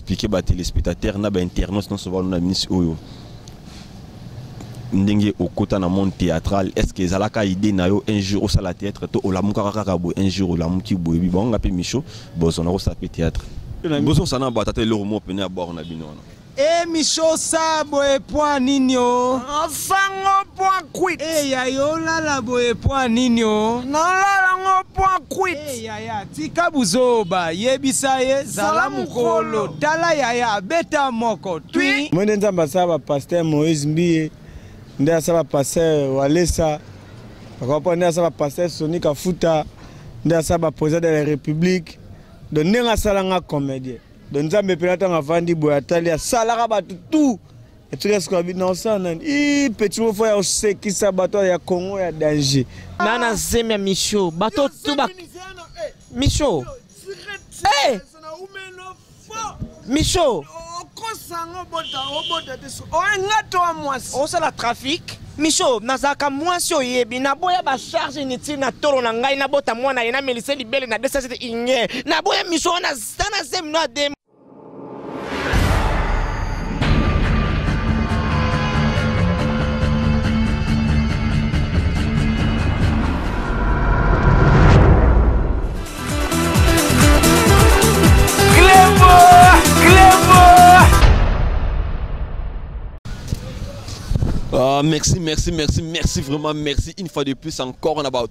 expliquer ba téléspectateurs na ba internautes non souvent na ministre oyo ndenge okota na monde théâtral est-ce que zalaka idée na yo un jour au sala théâtre to olamuka kaka bo un jour olamuki boye bi bon ngape micho bozo na ko sa théâtre bozo sana ba tata le romo pene a bord na bino na micho sa boye point ninyo sango point quit ya yo la boye point ninyo na la ngo point quit ya tika buzoba yebisa ye zala mukolo tala ya beta moko twi mwende nzamba saba pasteur Moïse Mbiye nde asaba pasteur Walesa akopa nde asaba pasteur Sonic Afuta nde asaba président de la République donc nde asala nga comédien donc nzambe pelata nga vandi boya tali asala ba tout et tu restes comme non ça nan i petit mot ya osekisa bato ya Congo ya danger nana zeme micho bato tuba micho micho on la trafic micho nazaka mwasi oyebi na boya ba charge inutile na tolo na ngai na bota mwana yena melise libele na 2 inye na boya micho na sana zeme na dem merci vraiment merci une fois de plus encore on a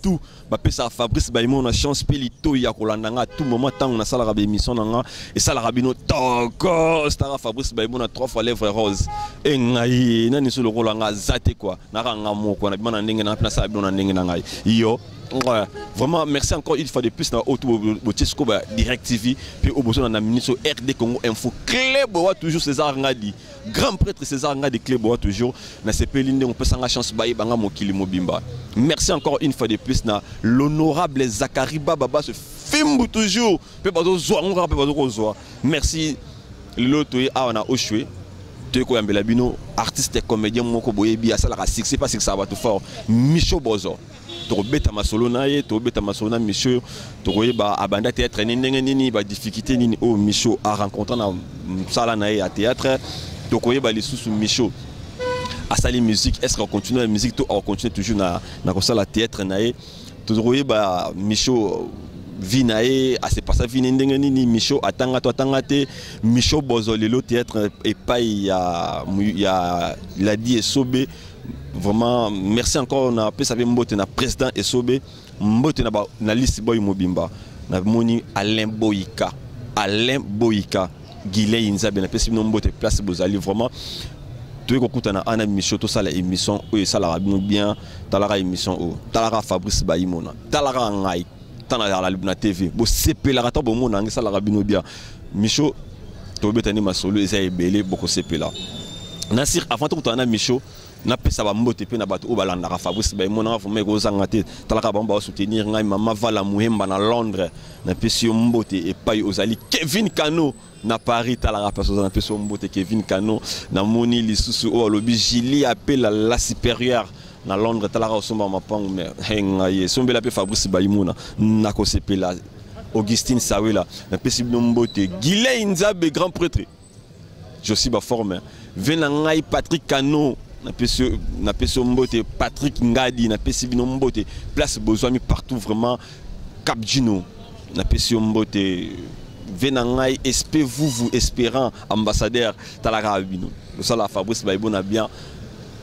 tout bah ça Fabrice Baïmo on a chance pelito ya kolandanga tout moment tant on a ça la émission nanga et ça la rabino toko star Fabrice Baïmo na 3 fois lèvres rose et ngai nani sur le rôle nga zate quoi na ranga moko na bimana ndenge na place abino na ndenge na ngai yo ouais, vraiment merci encore une fois de plus na autour Botisco ba Direct TV puis au besoin na ministre RD Congo Info Clé Boa toujours César Ngadi grand prêtre César Ngadi Clé Boa toujours na CPLinde on peut s'en chance baï banga mokili mobimba merci encore une fois de plus na l'honorable Zakari Baba ce film toujours peut pas zo on rappelle pas zo merci l'autre a on a Oshwe Teko Yambela Bino artiste et comédien moko boyebi a ça la succès pas que ça va tout fort Micho Bozo Tobeta masolo na ye tobeta masolo na Micho tokoyeba abanda théâtre nini ba difficulté nini o Micho a rencontré na sala na ye à théâtre tokoyeba les sous Micho a sali musique est-ce qu'on continue la musique to on continue toujours na ko sala théâtre na ye tokoyeba Micho vinae a se passa vini ndenge nini Micho atanga to atanga te Micho Bozo lelo théâtre et pas il a dit Esobe. Vraiment merci encore on a pu savoir mbote na président Esobe mbote na liste boy mobimba na moni Alain Boyika Guilé Inzabe na pesi mbote place bozali vraiment tout ko kutana ana Micho to sala émission o sala rabino bien talara émission o talara Fabrice Baïmona talara ngai tana la Lubna TV bo sepela rata bo mona ngi sala rabino bien Micho to betani masolo eza ebele boko sepela Nasir avant tout on a Micho na pesa ba mbote pe na bato o balanda ka Fabrice Baïmona fo meko zangate talaka bamba soutenir ngai mama vala muhemba na Londres na pesi mbote et pai ozali Kevin Kano na Paris talaka personne na pesi mbote Kevin Kano na moni lisusu o lobi Gili appelle la supérieure na Londres talaka osomba mapangu mais hengaye sombela pe Fabrice Baïmona na ko sepela Augustine Sawela na pesi mbote Guilé Nzabe grand prêtre je suis ba forme venangai Patrick Kano na peso mbote Patrick Ngadi na pesi bino mbote place bozwami partout vraiment Cap Gino na peso mbote venangai espé vous espérant ambassadeur talaka bino ça la Fabrice Baïmona bien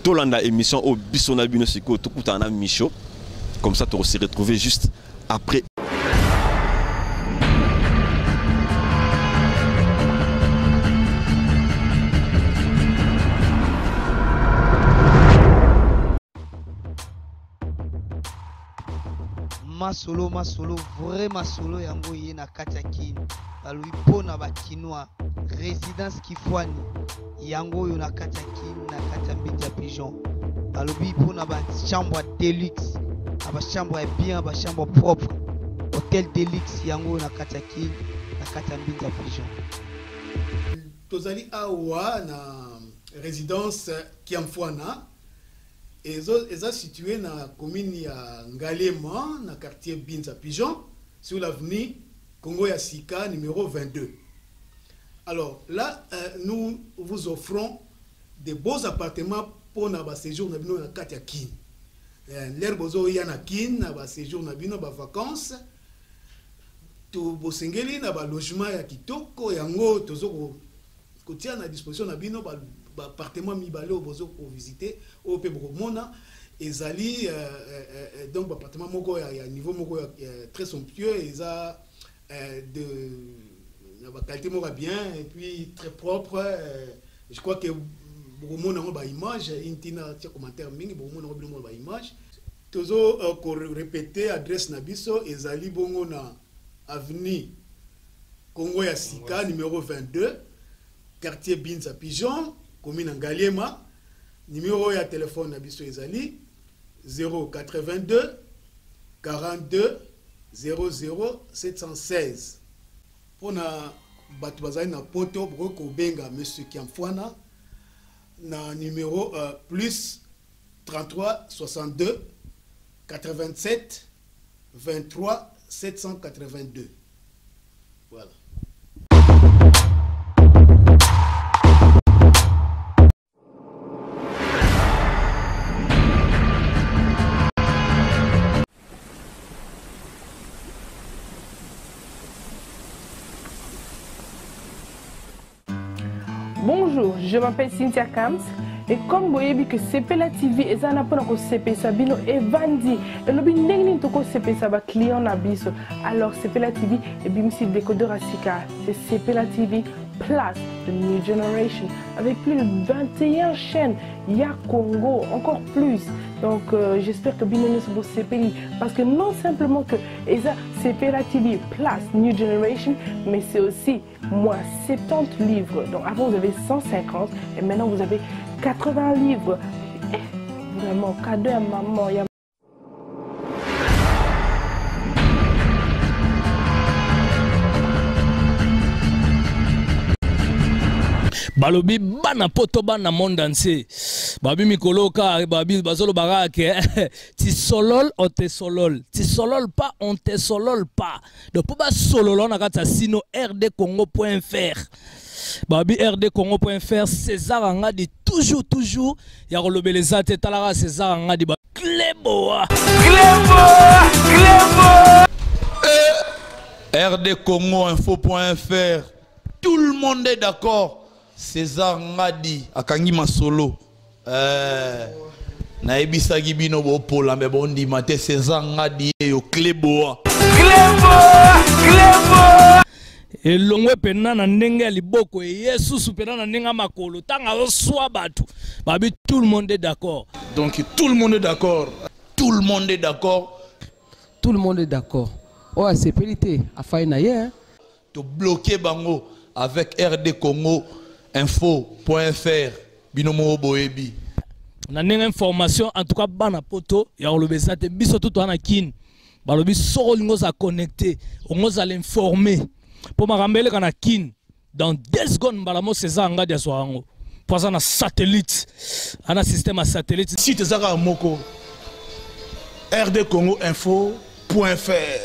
tolanda émission au bisona bino siko to kutana Micho comme ça tu se retrouver juste après. masolo vraiment solo yango ye na kati ya kini balui pona bakinois résidence Kifwani yango yo na kati ya kini na kati ya Mbinza Pigeon balobi pona ba chambre deluxe aba chambre ya bien ba chambre propre hôtel deluxe yango na kati ya kini na kati ya Mbinza Pigeon tozali awa na résidence Kiamfwana et ça situé dans la commune ya Ngalema, dans le quartier Mbinza Pigeon, sur l'avenue Congo ya Sika numéro 22. Alors là, nous vous offrons des beaux appartements pour notre séjour na bino na kati ya Kin. L'air bozo ya na Kin na séjour na bino ba vacances. To bosengeli na ba logement ya kitoko yango tozo ko tia na disposition na bino ba appartement mibale bozo ko visiter au pe mona ezali donc ba appartement moko ya niveau moko très somptueux eza de la qualité moko bien et puis très propre. Je crois que beaucoup de monde a image, intina tia commentaire mingi beaucoup de monde a image. Tozo ko répéter adresse na biso ezali bongo na avenue Congo ya Sika numéro 22 quartier Binza Pigeon commune Ngaliema. Numéro ya téléphone na biso ezali 082 42 00 716. Pour na batu bazali na poto ko benga monsieur Kiamfwana na numéro plus 33 62 87 23 782. Voilà. Bonjour, je m'appelle Cynthia Kams et comme vous voyez que Sepela TV est un appel pour CP Sabino et Vandi et le bin toko CP Saba client nabiso. Alors Sepela TV et bimsi décodeur Asika, c'est Sepela TV Plus de New Generation avec plus de 21 chaînes. Il y a Congo, encore plus. Donc j'espère que Binonis vous CPI parce que non simplement que Eza Sepela TV Plus New Generation, mais c'est aussi moins 70 livres. Donc avant vous avez 150 et maintenant vous avez 80 livres. Vraiment cadeau à maman. Balobi bana poto bana monde entier. Babi mikoloka babi bazolo barake. Ti solol on te solol. Ti solol pas on te solol pas. Donc pour ba sololon na kata sino rdcongo.fr. Babi rdcongo.fr César Angadi toujours ya kolobeleza te talara César Angadi ba Cléboa. rdcongoinfo.fr. Tout le monde est d'accord. César Ngadi akangi masolo na ebisaki bino bopola me bondi mate César Ngadi yo Cléboa elongwe pena na ndenge ya liboko Yesu pena na ndenge makolo tanga oswa batu babi tout le monde est d'accord. Donc tout le monde est d'accord. Tout le monde est d'accord. Tout le monde est d'accord. Oh c'est périté a faille na hier to bloquer bango avec rdcongoinfo.fr binomo boebi na ndenge information en tout cas bana poto ya olobesa te biso tout ana kin balobi soko lingo za connecter ongo za l'informer pour marambele kana kin dans 2 secondes balamo César Ngadi aswango poza na satellite ana système à satellite site zaka moko rdcongoinfo.fr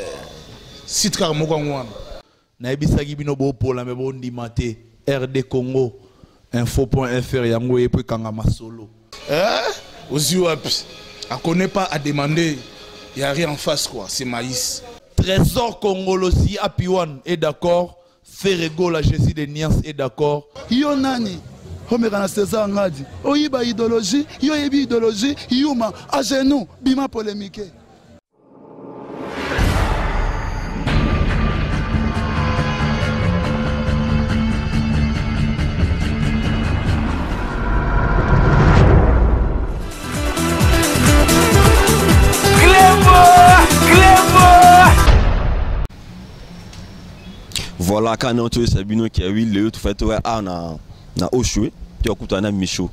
site ka moko ngwana na ebisaki bino bopola me bondi mate rdcongoinfo.fr yango epe kanga masolo Oziwapi à connaît pas à demander, il n'y a rien en face quoi, c'est maïs. Trésor Congolesi Apiwan est d'accord, Ferrego la Jésus de Nias est d'accord. Yonani, Homera César Ngadi, Oyiba idéologie, Yoyebi idéologie, Yuma, à genoux, Bima polémique. Voilà, quand on a Sabino qui a eu le tout fait na Oshwe, tu as écouté un Michaud.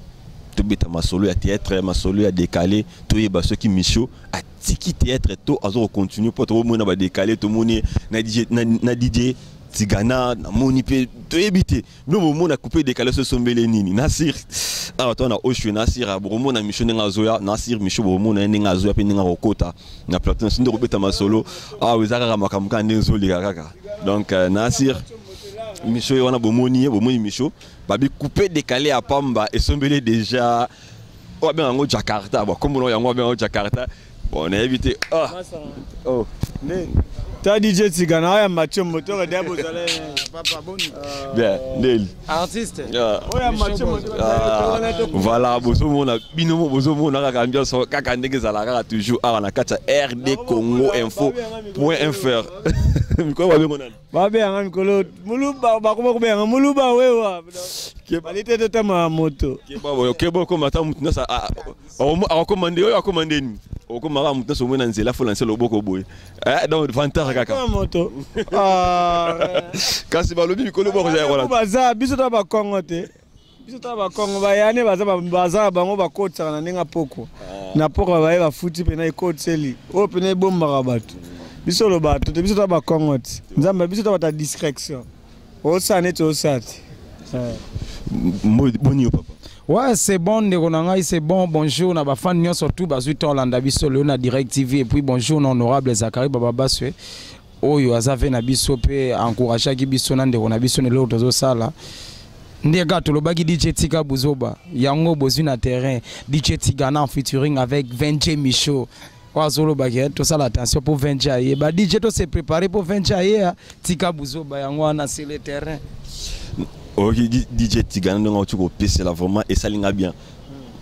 Tu bêta ma solo à théâtre, ma solo à décaler, tu es ceux qui Michaud à tiki théâtre et tout, à continuer pour tout le monde à décaler, tout le monde na DJ Tigana, na Monipe, tu es habité. Nous, au monde a coupé décalé ce son Belenini, Nasir. Alors, on a Oshwe, Nasir, à Bromo, na Michaud Nengazoya, Nasir, Michaud, Bromo, na Nengazoya, puis Nengarokota, na plateau, sinon, tu bêta ma solo, ah, vous avez ramakamka, Nenzoli, Kaka. Donc, Nasir, Micho wana bomoni Micho babi coupé décalé à Pamba et sombelé déjà o bien en Jakarta bon comme on yango bien en Jakarta bon on a évité oh ta DJ Tigana ya Mathieu moteur de bozale papa boni bien Nel artiste oya Mathieu moteur voilà bozo mona binomo bozo mona kaka ambiance kaka ndenge zalaka toujours na kata RD Congo info.fr miko ba bengo nani ba be anga mikolo muluba ba ko be anga muluba wewa ke balite de tama moto ke bo ko mata mutuna sa a commandé oyo a commandé ni o ko mara mutuna so mona nzela fo lancer loboko boy donc vantar kaka moto kasi balobi mikolo bo ko ya wala baza biso ta ba Kongo te biso ta ba Kongo ba yane baza bango ba kotsa na ninga poko na poko ba ba futi pe na ikotseli o pe na bomba bato biso lo bato te biso ta ba Kongo te nzamba biso ta ba discrétion o sa net o sati boni papa. Ouais, c'est bon, c'est bon. Bonjour, on a fan surtout Bazuit Orlando Bissolo na Direct TV et puis bonjour honorable Zakari Baba Baswe. Oyo azave na biso pe encourager ki biso na ndeko na biso ne lo tozo sala. Ndega to lobaki DJ Tika Buzoba, yango bozu na terrain, DJ Tigana en featuring avec Venje Micho. Wazolo baki to sala attention pour Venje aye. Ba DJ to se préparer pour Venje aye, Tika Buzoba yango na sur le terrain. Ok, DJ Tigana donc tu PC là vraiment et ça linga bien.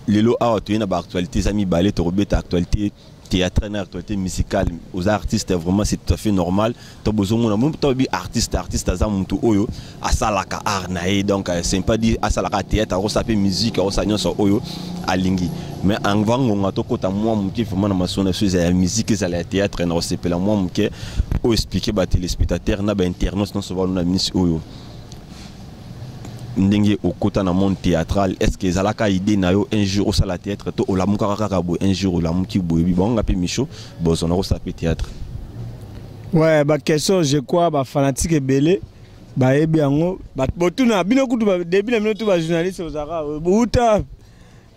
Lelo a tu na ba actualité sami balé to rebeta actualité théâtre na actualité musicale aux artistes vraiment c'est tout à fait normal. To besoin mon même to bi artiste za muntu oyo asalaka art na e donc c'est pas dire asalaka théâtre ro sape musique ro sanyo so oyo alingi mais en vango ngato kota moi muki vraiment na masona sur la musique ça la théâtre na sepela moi muke o expliquer ba téléspectateurs na ba internautes non so va na ministre oyo ndenge okota na monde théâtral est-ce que zalaka idée na yo un jour au sala théâtre to o la muka kaka bo un jour o la muki boyebi bon ngapi micho bo zona ro sape théâtre ouais ba question je crois ba fanatique belé ba yebi yango ba botuna bino kutu ba début na bino tu ba journaliste ozaka buta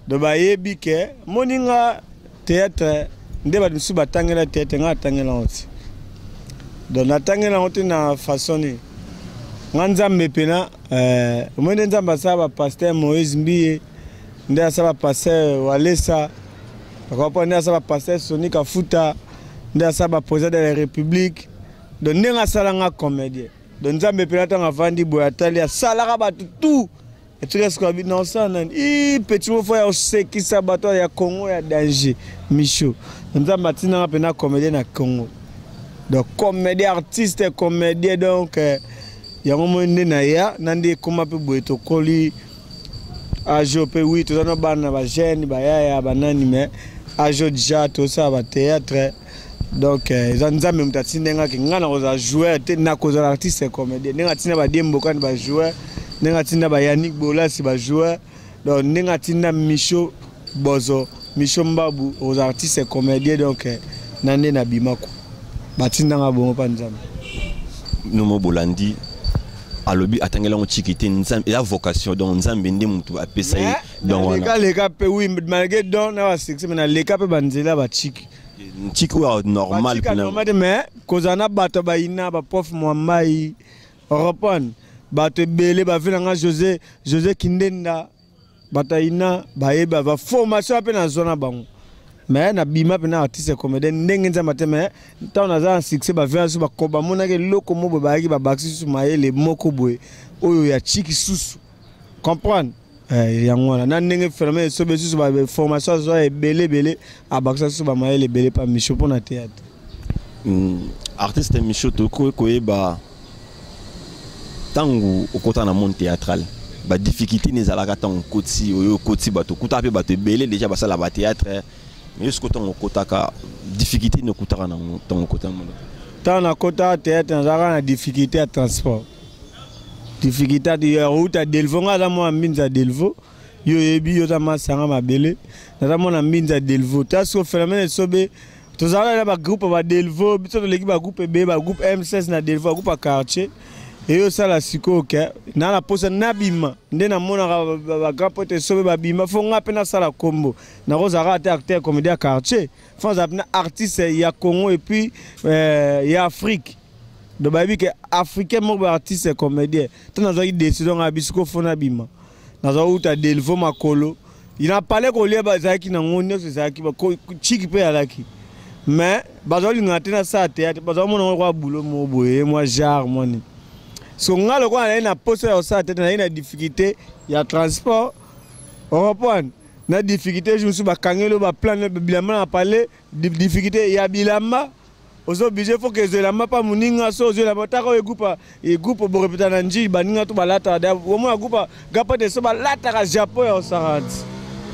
do ba yebi ke moninga théâtre nde ba misu batangela théâtre nga tangela oti do na tangela oti na façon ni Nzambe pena mwende nzamba saba pasteur Moïse Mbiye nde saba pasteur Walesa akapo nde saba pasteur Sonika Futa nde saba président de la République donc nenga salanga comédien donc nzambe pena tanga vandi boyatali ya salaka batu tout et tu restes comme non ça nan i petit mot ya osekisa bato ya Congo ya danger Micho nzamba tina pena comédien na Congo donc comédien artiste comédien donc yango mwende na ya nande koma pe boeto koli ajo pe oui to na bana ba jeune ba ya banani mais ajo déjà to ça ba théâtre donc nzambe mutatinenga ke ngana ko za jouer te na ko za artiste comédien nenga tina ba dembo kan ba jouer nenga tina ba Yannick Bolasi ba jouer donc nenga tina Micho Bozo Micho Mbabu aux artistes comédien donc nande na bimako batinanga bongo pa nzambe nomo bolandi alobi atangela ngotchikite nzambe ya vocation donc nzambe ndé mutu apesa yi donc wana les gars pe oui malgré donc na wa succès mais les gars pe banzela ba chiki chiki wa normal mais kozana bato ba ina ba prof mwambai repon bato belé ba venanga José Kindenda bato ina ba yeba ba formation pe na zona bango mais na bima pe na artiste comédien ndenge nzamba te mais tant na za succès ba vient sur ba koba mona ke loko mo ba ki ba baxi sur maele moko boy oyo ya chiki susu comprendre yango na ndenge fermé so be susu ba formation so belé a baxi sur ba maele belé pa Micho pour na théâtre artiste Micho to ko ba tangu okota na monde théâtral ba difficulté ne zalaka tangu koti oyo koti bato kuta pe bato belé déjà ba sala ba théâtre mais est-ce que ton kotaka difficulté ne coûtera na ton kota monde tant na kota théâtre na difficulté à transport difficulté de route à Delvo ngala mo mbinza Delvo yo yebi yo ta masanga mabele na mo na mbinza Delvo taso phénomène sobe to zala ba groupe ba Delvo biso to l'équipe ba groupe B ba groupe M16 na Delvo groupe à quartier et yo sala siko ke na la posa nabima nde na mona ba gapote sobe ba bima fo nga pena sala combo na rozara acteur comédien quartier fo za pena artiste ya Congo et puis ya Afrique de baby que africain mo artiste comédien to na zaki décision a bisiko fona bima na za uta delvo makolo il a parlé ko lié ba zaki na ngoni so zaki ba ko chiki pe alaki mais bazoli ngate na sa théâtre bazoli mo ko boulot mo boye moi jar moni so ngalo ko na poste ya sa théâtre na ina difficulté ya transport européen na difficulté je me suis ba kangelo ba plan bilamba na parler difficulté ya bilamba ozo budget faut que la mapa muninga so zo la bataka e groupe bo répéter na nji baninga to balata da au moins groupe gapa de so balata ka Japon ya sarati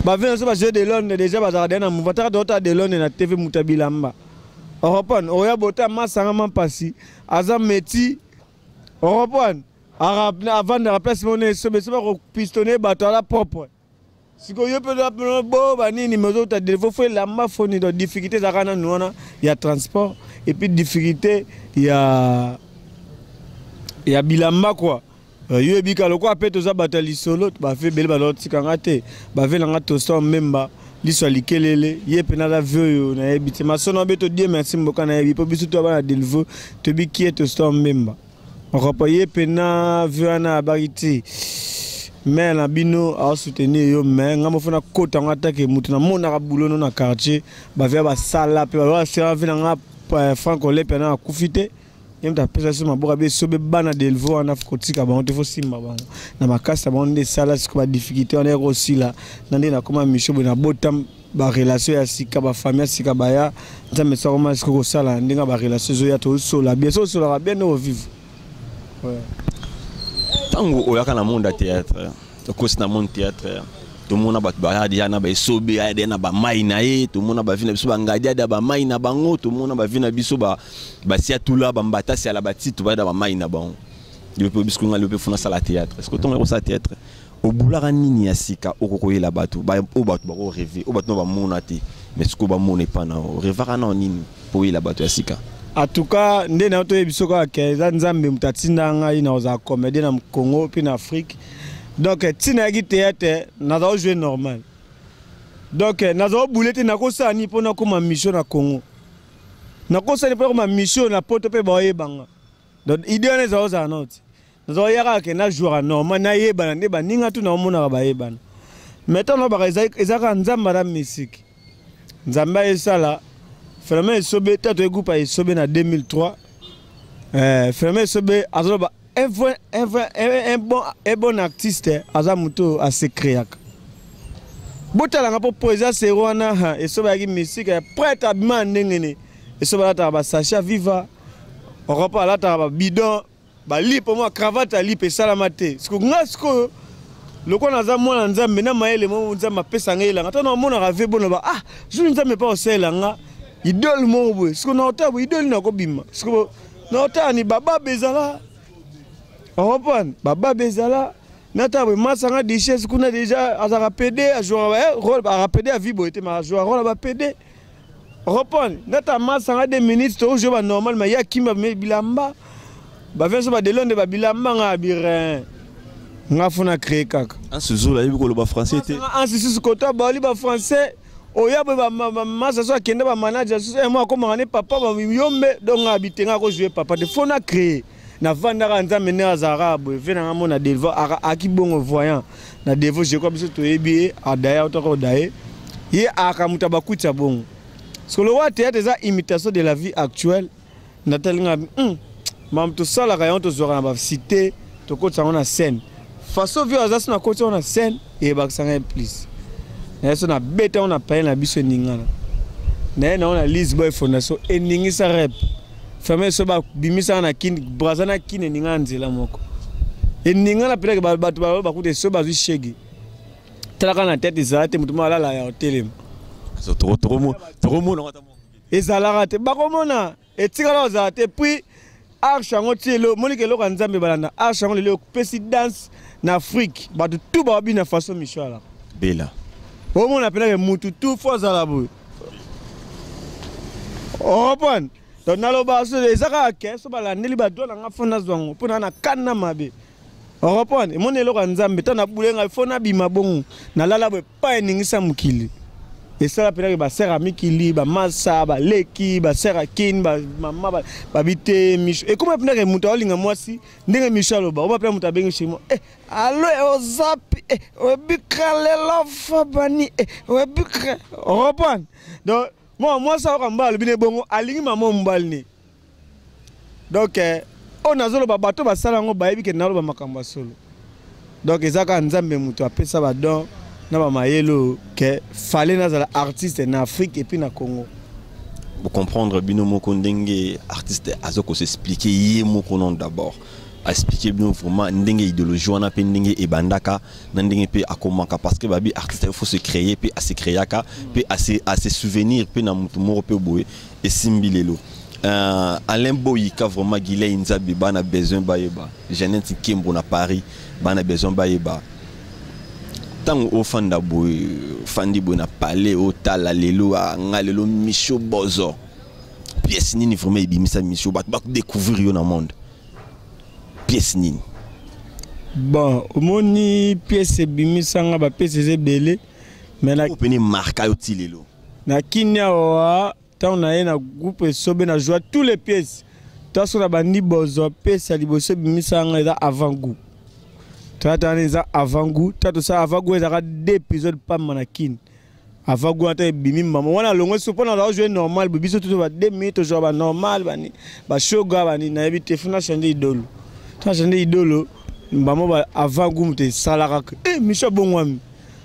ba vient so ba jeu de Londres déjà ba za na mbataka dota de Londres na TV mutabilamba européen oya bota masanga mampasi aza meti européen arabe avant de remplacer mon so be so ba pistonner bato la propre siko yo pe bo banini mezo ta de faut la ma foni de difficulté za kana nona ya transport et puis difficulté ya bilamba quoi yo ebika loko apeto za batali solo ba fait bele ba loti kangate ba velanga to so memba liso likelele ye pena la veo na ebite masono beto die merci mboka na ebi po bisu to ba na delvo to bi qui to so memba on repaye pena veo na bariti mais na bino a soutenir yo mais ngamo fona kota ngata ke mutu na mona ka bulono na quartier ba via ba sala pe ba serve na franco le pena kufite yemta pesa so maboka be so be bana delvo na kotika ba on te fo simba ba na makasa ba on de sala siko ba difficulté on est aussi là na ndina koma mishobo na botam ba relation ya sika ba famille sika ba ya nzambe so koma siko sala ndinga ba relation zo ya to so la bien so la bien no vivre ouais. Tango oyaka na monde théâtre okosi na monde théâtre tout le monde ba ba dia na ba sobe ya na ba mai na ye tout le monde ba vina biso ba ngadia da ba mai na bango tout le monde ba vina biso ba sia tula ba mbata sia la bati to ba da ba mai na bango yo pe biso ngalo pe funa sala théâtre est-ce que ton ko sa théâtre au boulaka nini ya sika okokoye la batu ba o batu ba rêver o batu no ba monate mais ce ko ba mone pa na rêvera na nini pour la batu ya sika. En tout cas, nous avons tous les gens qui ont comédie dans le Congo et en Afrique. Donc, si nous avons théâtre, nous avons joué normal. Donc, nous avons boulé pour nous mission au Congo. Nous avons une mission na poto pe boye banga. Donc, idée nous avons ça note. Nous avons yaka que nous jouons normal na yebana ne ba ninga tu na mona ba yebana. Maintenant, nous avons ezaka nzamba musique. Nzamba esala Fermé Sobe, tu as groupe à Sobe en 2003. Fermé Sobe, un bon artiste, Azamuto a se créé. Botala pour poser ces roana et Sobe a une musique prête à demander. Et Sobe a ta Sacha Viva. On repart là, ta bidon, lip pour moi, cravate à lip et salamate. Ce que nous le quoi n'a moi nzambe na maele mo nzamba pesa ngela. Attends, on a vu bon ah, je ne sais pas au sel nga. Idole mobo siko na ota idole na ko bima siko na ota ni baba bezala opan baba bezala na tabwe masanga diches kuna déjà azaka PD a jouer rôle a PD a vibo était ma jouer rôle ba PD opan na ta masanga des minutes to jouer normal mais ya kimba me bilamba ba venso ba delonde ba bilamba nga birin nga fona créer kaka en ce jour là il ko le ba français était en ce sous côté ba li ba français oya ba masa so akende ba manager so moi comme ngane papa ba yombe donc habiter ko jouer papa de fona créer na vanda ka nzambe ne azarabe vena ngamo na delvo akibongo voyant na devo je ko biso to ebi adaya to daye ye akamuta bakuta bongo so le wa théâtre za imitation de la vie actuelle na telinga mam to sala ka yonto zora na ba cité to ko tsanga na scène façon vieux azas na ko tsanga na scène e ba tsanga plus. Nous avons bêté, on a payé la bise ningana. Nous avons Lise Boy Fondation et Ningisa Rep. Famille soba bimisa na kin brazana kin ninganze la moko. Et ningana pele ba batu ba ku de soba zu shegi. Tala na tête ezate mutu mala la ya hotel. So trop mo na ngata mo. Ezala te ba komona etikala ozate puis archango tielo monike lo kanzambe balanda archango le pesi dance na Afrique ba tout ba bi na façon Michel. Bela. Au moins on appelle que Mututu force à la boue. Oh bon, donc naloba so les arake so bala neli ba dola nga fona zwango pona na kana mabe. Oh bon, et mon elo kanzambe tana bulenga fona bima bongo na lala be pa ningisa mukili. et ça la peut-être ba sera mikili ba massa ba leki ba sera kin ba mama ba bité micho et comment peut-être muto olinga mwasi ndenge michalo ba ba peut-être muta bengi chimo allo ozapi obikale la fabani obikale reprendre donc moi ça va mbal bine bongo alingi maman mbal ni donc on a zolo ba bato ba sala ngo ba yebi ke nalo ba makamba solo donc ezaka nzambe muto apesa ba don na ba mayelo que fallait nazala artiste en Afrique et puis na Congo. Pour comprendre bino moko ndenge artiste azoko s'expliquer yé moko non d'abord. Expliquer bien vraiment ndenge idéologie wana pe ndenge ebandaka na ndenge pe akomaka parce que babi artiste il faut se créer pe à se créer aka pe à se souvenir pe na mutu moko pe boye et simbilelo. Alain Boyika vraiment Guilay Nzabi bana besoin bayeba. Jeannette Kimbo na Paris bana besoin bayeba. Tant au fanda boy fandi boy na palais au tala lelo a ngalelo Micho Bozo. Pièce nini vraiment ibimisa Micho bat découvrir yo na monde. Pièce nini. Bon, omoni pièce ibimisa nga ba pièce ebele mais na openi marka yo tilelo. Na kinya wa tant na ye na groupe sobe na joie tous les pièces. Tant so na bandi Bozo pièce liboso ibimisa nga eza avant goût. Tata avant-goût, tata ça avant-goût ezaka 2 épisodes pas manakin. Avant-goût ata bimi maman wana longo sopo na jouer normal biso tout ba 2 minutes jouer ba normal bani ba shoga bani na ebite funa chande idolo. Ta chande idolo maman ba avant-goût mte salaka Micho bongwami.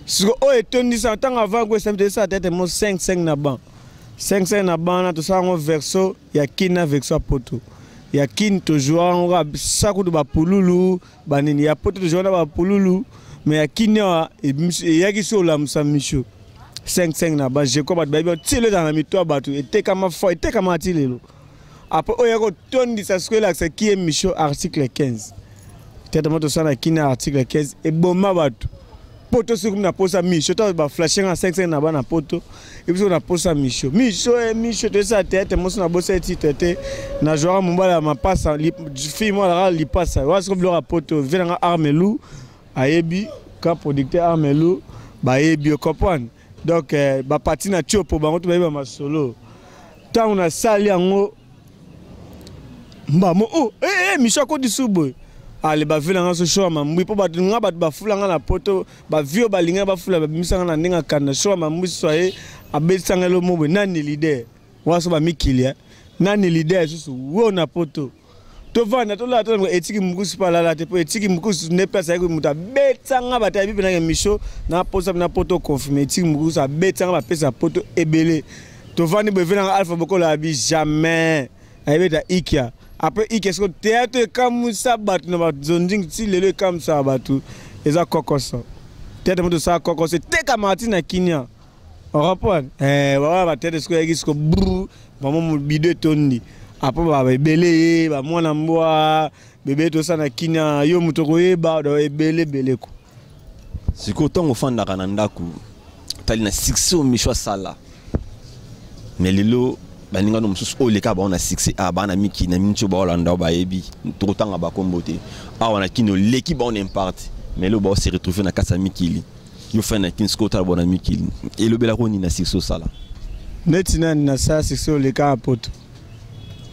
Siko o etondi ça tant avant-goût ça mte ça tête mo 5 na ban. 5 na ban na to ça ngo verso ya kina verso poto. Ya kin toujours on va sakou de ba pululu banini ya poto toujours na ba pululu mais ya kin ya ki so la musa Micho 5 na ba je ko ba ba tile dans la mito batu et kama fo et kama tilelo après o ya ko tondi ça ce que là c'est qui est Micho article 15 tete moto ça na kin article 15 et bomba batu poto sur na posa Micho to ba flashing en 5 na ba na poto et puis on a posa Micho Micho de sa tête moi na bossa tete na joa mumbala ma passa fille moi la li passa wa so blora poto venanga armelou ayebi ka producteur armelou ba yebi comprendre donc ba parti na chopo ba ngoto ba masolo tant on a sali ngo mbamo Micho ko disubo ale ba vela so show mambu po ba nga ba fulanga na poto ba vio ba linga ba fula ba misanga na ndinga kana show mambu soye abetsanga lo mobe nani leader waso ba mikilia nani leader susu wo na poto to vana to la to etiki mukusi pala la te po etiki mukusi ne pesa yako muta betsanga ba tabi na Micho na posa na poto confirmer etiki mukusi abetsanga ba pesa poto ebele to vani be vela alpha bokola bi jamais ayebeta ikia. Après, il qu'est-ce que théâtre comme ça bat no ba zonjing si lelo comme ça batu eza kokoso théâtre moto ça kokoso te kamati na kinya on wala ba théâtre ce que yiki bru maman bidé tondi après ba belé ba mwana mbwa bébé to ça na kinya yo moto ko yeba do ebele ko siko tongo fanda kana ndaku tali na succès au Micho sala mais lelo baninga no mususu oleka ba ona 6 a bana miki na mincho ba olanda ba yebi totanga ba kombote a wana kino leki ba on imparte mais le ba se retrouver na kasa mikili yo fa na kin skota bona mikili et le bela ko ni na 6 sala netina na sa 6 oleka apoto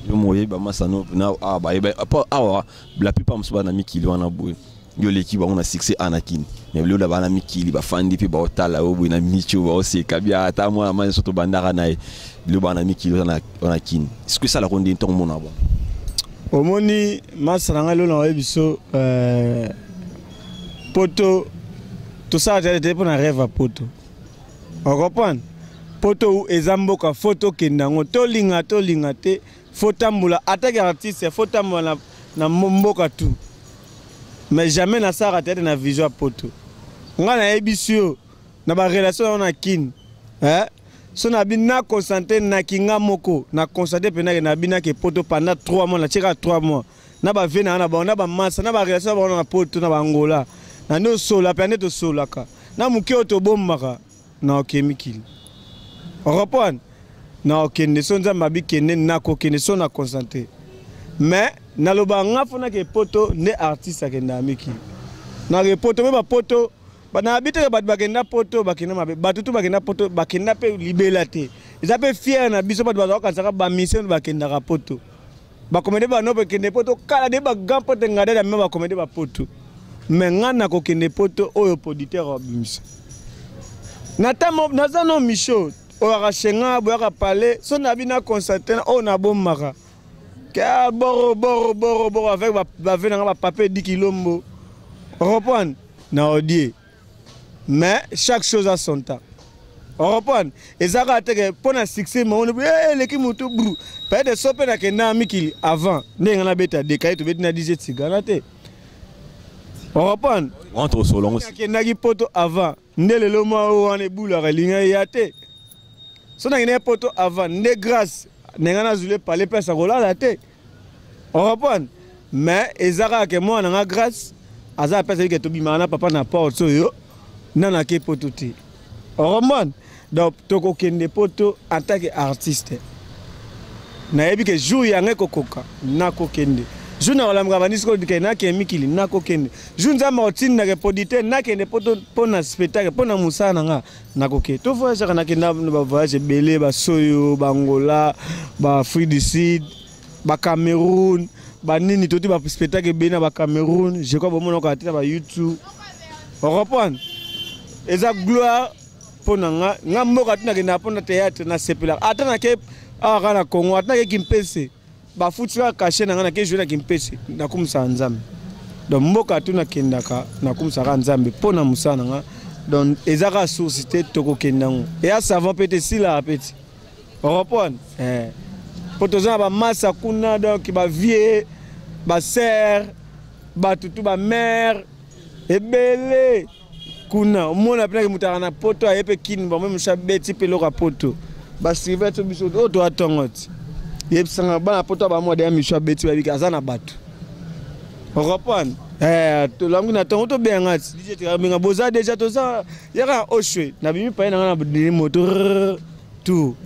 yo moye ba masano na a ba yeba a la plupart musuba na mikili wana boy yo leki ba ona 6 anakin mais le ba na mikili ba fandi pe ba otala obo na micho ba ose kabia ata moi ma soto bandara na le banami qui on a kin est-ce que ça la ronde ton mon abo omoni masaranga lo na biso poto tout ça était pour un rêve à poto on comprend poto ezamboka photo kendango to linga te photo mbula attaque artiste photo mbula na mboka tout mais jamais na ça raté na vision poto ngana ebisio na ba relation na kin so na bina concentré na kinga moko na concentré pena na bina ke poto pendant 3 mois na cheka 3 mois na ba vena na ba massa na ba relation ba na poto na ba Angola na no sola pene to solaka na muke to bombaka na okemikili repon na okende so nzamba bikende na kokende so na concentré mais na loba ngafona ke poto ne artiste akenda mikili na ke poto me ba poto bana habite ba bakenda poto bakenda mabe batutu bakenda poto bakenda pe libela te eza pe fier na biso ba bazaka ba mission bakenda ka poto ba komede ba no bakende poto kala de ba grand poto ngada me ba komede ba poto mais ngana ko kende poto oyo poditeur obimisa natamo nazano micho oya shenga boya parler so na bina constater o na bomaka ka boro avec ba venanga ba papier 10 kilombo reprendre na odie mais chaque chose a son temps reprendre ezaka teke pona succès mo leki mutu bru peut de sope na kena mikili avant ndenga na beta de kai to betina 17 sigana te reprendre entre solongo kena ki poto avant ndelelo mo wane bula relinga yate so na kena poto avant nde grâce nenga na zule parler pesa kola la te reprendre mais ezaka ke mo na grâce aza pesa ke to bimana papa na porte so yo nana ke poto te reprendre donc toko kende poto en tant qu'artiste na yebi ke jour yange kokoka na kokende jour na olamga banisiko dike na ke mikili na kokende jour nza martin na ke podite na kende poto pona spectacle pona musana nga na koke to voyage na ke na ba voyage belé ba soyo ba Angola ba Afrique du Sud ba Cameroun ba nini toti ba spectacle bena ba Cameroun je crois bomona ko atita ba YouTube reprendre eza gloire pona nga mboka tuna kenda pona théâtre na sepela atana ke na Congo atana ke kimpese ba futsika caché na nga na ke jouer na kimpese na kumsa nzambe donc mboka tuna kenda ka na kumsa ka nzambe pona musana nga donc ezaka source te toko kenda ngo et ya savant peut-être si la petit reprendre potoza ba massa kuna donc ba vie ba sœur ba tutu ba mère ebele kuna mona pena ke mutaka na poto ayepe kin ba même chabeti pe loka poto ba suivre to biso o to atongoti yep sanga ba na poto ba mo de misho beti ba bika azana batu reprendre to langu na tongo to bengati DJ te nga boza déjà to ça yaka oshwe na bimi pa na na moto tout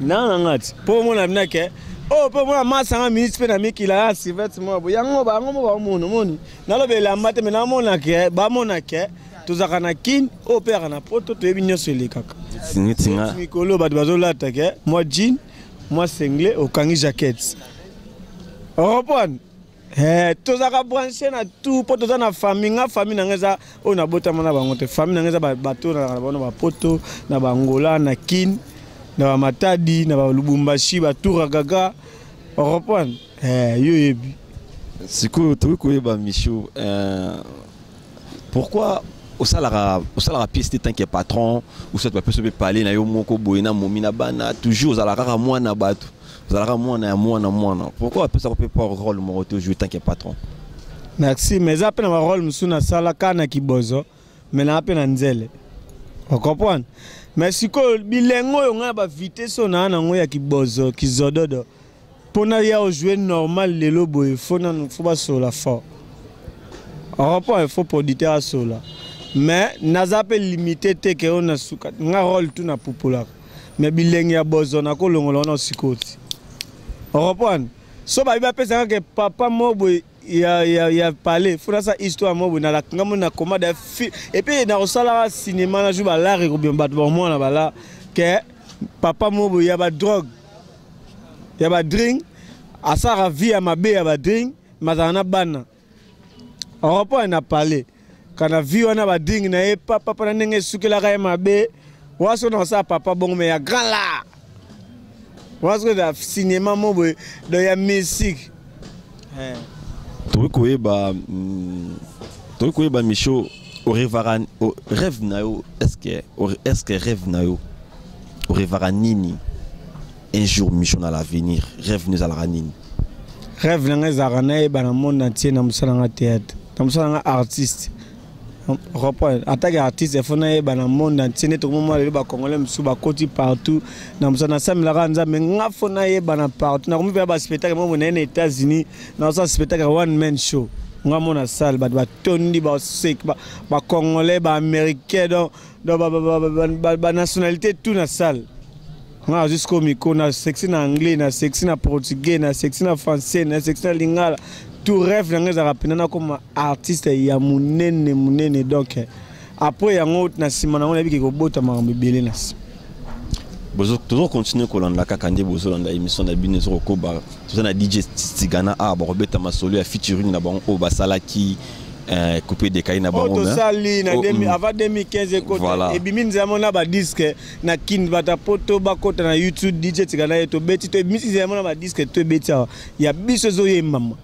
na ngati po mo na bina ke o po mo na masanga minutes pe na mikila sivet mo bo yango ba mono moni na lobela mate me na mona ke ba mona ke tozaka na kin o père na poto to yebi nyonso elekaka singa mikolo ba bazolata ke moi jean moi single au kangi jacket reprendre tozaka branché na tout poto za na famille na ngeza o na bota mana bango te famille na ngeza bato na bana ba poto na bangola na kin na ba matadi na ba lubumbashi ba toura gaga reprendre yo yebi siko to ko yeba micho pourquoi au salara pièce tant que patron ou ça peut se parler na yo moko boyina momina bana toujours za la rara mwana batu za la mwana pourquoi peut ça peut pas rôle mo to jouer tant que patron merci mais après na rôle musuna sala kana kibozo mais na pe na nzele on comprend mais siko bilengo yo nga ba vitesse na ngo ya kibozo kizododo pona ya jouer normal lelo boy faut ba sola fort on comprend il faut producteur à sola mais naza pe limité te ke on suka nga rôle tout na popula mais bilenge ya bozo na ko longola na sikoti reprendre so ba biba pesa ke papa mobo ya parler fona sa histoire mobo na la ngamo na commande et puis na osala cinéma na juba la ko bien bat bon na bala ke papa mobo ya ba drogue ya ba drink asara vie ya mabe ya ba drink mazana bana reprendre na parler kana vi wana ba ding na e papa na ndenge sukela ka mabe waso na sa papa bongo me ya grand la waso da cinéma mobo do ya musique to ko yeba micho au rêve na yo est-ce que rêve na yo au rêve nini un jour micho na l'avenir rêve nous ala nini rêve na za na e bana monde entier na musala nga théâtre na musala nga artiste reprendre attaque artiste il faut na ba na monde entier to moment le ba congolais musu ba koti partout na musana samila kanza mais nga faut na ba na partout na komi ba spectacle mo na États-Unis na ça spectacle one man show nga mona salle ba tondi ba sek ba congolais ba américain ba nationalité tout na salle nga jusqu'au micro na section na anglais na section na portugais na section na français na section na lingala tout rêve na ngeza rapina comme artiste ya munene donc après yango na sima na ngona biki ko bota makambo ebele na sima. Bozo toujours continuer kolanda kaka nde bozo landa émission na bino zo ko ba toza na DJ Tigana a ba robeta masolo ya featuring na bango o basalaki coupé de kai na bango na sali na avant 2015 ko et bimi nzamo na ba disque na kin bata poto ba kota na YouTube DJ Tigana eto beti to bimi nzamo na ba disque to beti ya biso zo ye mama